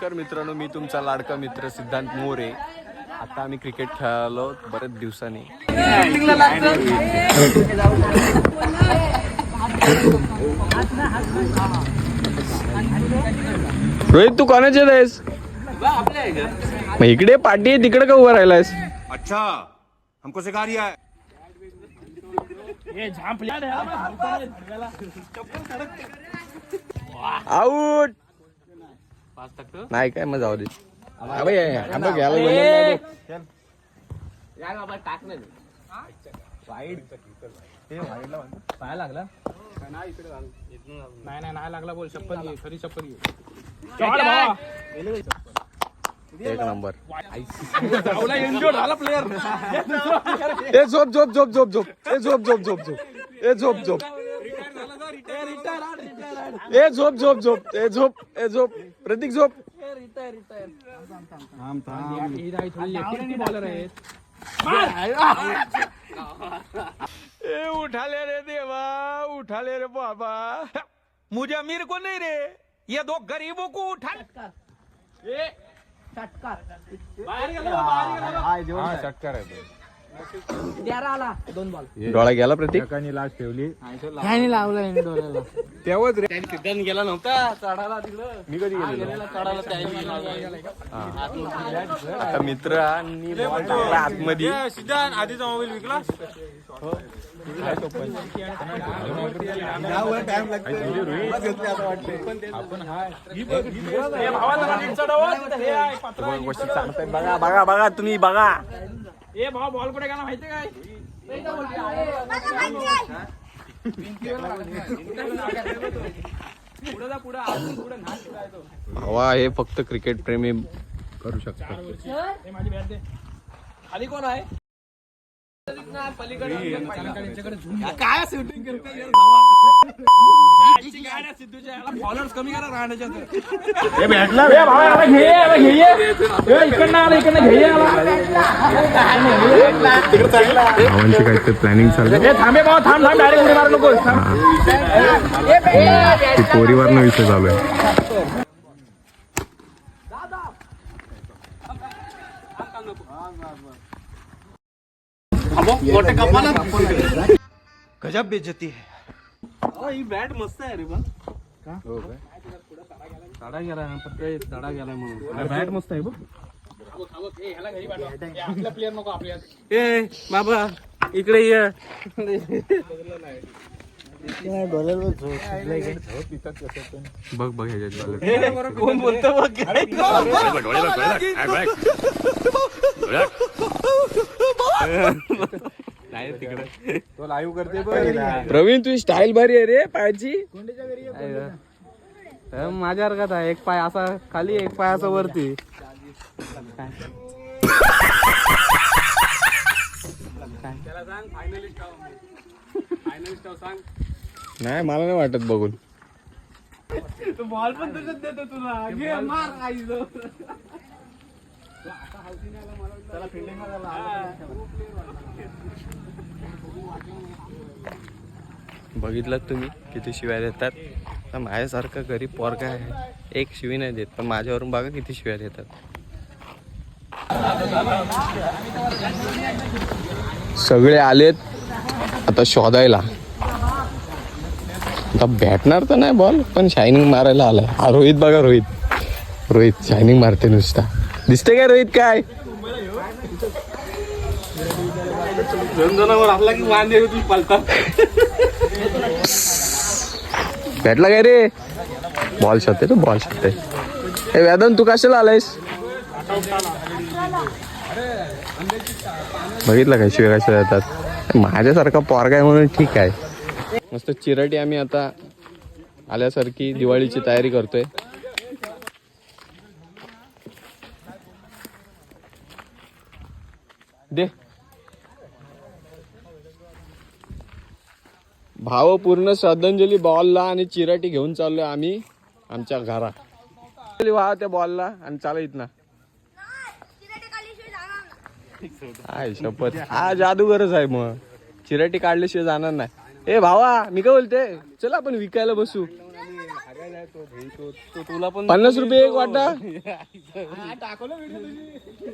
नमस्कार मित्रांनो, मी तुमचा लाडका मित्र सिद्धांत मोरे. आता आम्ही क्रिकेट खेळालो बरेच दिवसांनी. रोहित, तू कोणाच्या आहेस? मग इकडे पार्टी आहे, तिकडे का उभा राहिलायस? अच्छा, हमको सिखा रिया है. आउट नाही काय, मग जाऊ दे. नाही लागला बोल. शपथ घे, खरी शपथ घे. एक नंबर. झाला प्लेअर. ए झोप झोप झोप झोप झोप ए झोप झोप झोप झोप ए झोप झोप ए झोप झोप झोप ए झोप ए झोप प्रतीक झोप. बॉलर आहेत. ए उठाले रे देवा, उठाले रे बाबा. मुझे अमीर को नहीं रे, ये दो गरीबों को उठा. डोळा गेला प्रतीक. लास्ट ठेवली. लावलं डोळ्याला. तेव्हाच रे. सिद्धांत गेला नव्हता चढायला तिकडं. मी कधी गेलेलो? आता मित्रांनी बॉल टाकला आतमध्ये. सिद्धांत आधीचा मोबाईल विकला. बघा बघा बघा तुम्ही बघा. ए भाऊ, बॉल कुठे गेला माहितीये काय? हवा हे फक्त क्रिकेट प्रेमी करू शकतात. माझी बॅट दे. खाली कोण आहे? काय शूटिंग करतोय? फॉलोअर्स कमी करा राहण्याच्या. भावांची काहीतरी प्लॅनिंग चालू आहे. थांबे भाऊ, थांब थांब. डायरेक्ट उडी मारू नको. पोरीवरनं विषय चालू आहे. गजब बेइज्जती है. ही बॅट मस्त आहे रे. पण तडा गेलाय ना, फक्त तडा गेलाय म्हणून. बॅट मस्त आहे बघ. आपला प्लेअर नको आपल्या. ए बाबा इकडे ये. बघ बघ ह्याच्यात कोण बोलतो बघ. तो लाईव्ह करते. प्रवीण, तुझी स्टाईल भारी आहे रे पायाची. माझ्या हरकत आहे. एक पाय असा खाली, एक पाय असा वरती. नाही, मला नाही वाटत बघून. बॉल पण तसंच देतो तुला. घे मार आईचं. बघितलं तुम्ही किती शिव्या देतात. तर माझ्यासारखं गरीब पोरगा आहे, एक शिवी नाही देत, पण माझ्यावरून बघा किती शिव्या देतात. सगळे आलेत आता शोधायला. आता भेटणार तर नाही बॉल, पण शायनिंग मारायला आलाय. हा रोहित बघा, रोहित शायनिंग मारते नुसता. दिसते काय रोहित? काय जणावर आपला की वांदे होती पालतात. भेटला काय रे? बॉल शॉट आहे, बॉल शॉट आहे. हे वेदन, तू कशाला आलायस? बघितलं काय शिवाय कशा येतात. माझ्यासारखा पोरगा आहे म्हणून ठीक आहे. मस्त चिरटी आम्ही आता आल्यासारखी दिवाळीची तयारी करतोय. दे भाव. पूर्ण श्रद्धांजली बॉलला आणि चिराटी घेऊन चाललोय आम्ही आमच्या घरा. वाहा त्या बॉलला आणि चालू इथना. हाय शपथ, हा जादूगरच आहे. मग चिराटी काढल्याशिवाय जाणार नाही. ए भावा, मी काय बोलते, चला आपण विकायला बसू. तुला पण 50 रुपये एक वाटा. टाकलं व्हिडिओ तुझी